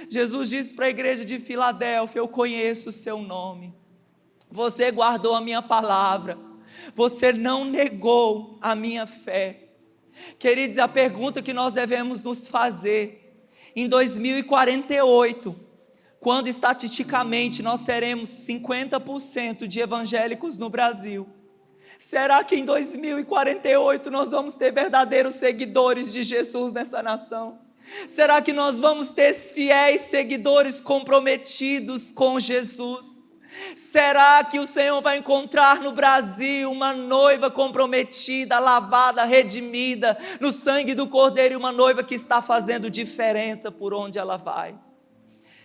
Jesus disse para a igreja de Filadélfia: eu conheço o seu nome, você guardou a minha palavra, você não negou a minha fé. Queridos, a pergunta que nós devemos nos fazer, em 2048, quando estatisticamente nós seremos 50% de evangélicos no Brasil, será que em 2048 nós vamos ter verdadeiros seguidores de Jesus nessa nação? Será que nós vamos ter fiéis seguidores comprometidos com Jesus? Será que o Senhor vai encontrar no Brasil uma noiva comprometida, lavada, redimida no sangue do Cordeiro, e uma noiva que está fazendo diferença por onde ela vai?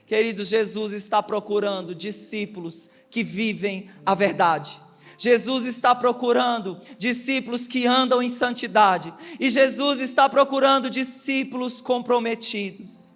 Queridos, Jesus está procurando discípulos que vivem a verdade. Jesus está procurando discípulos que andam em santidade. E Jesus está procurando discípulos comprometidos.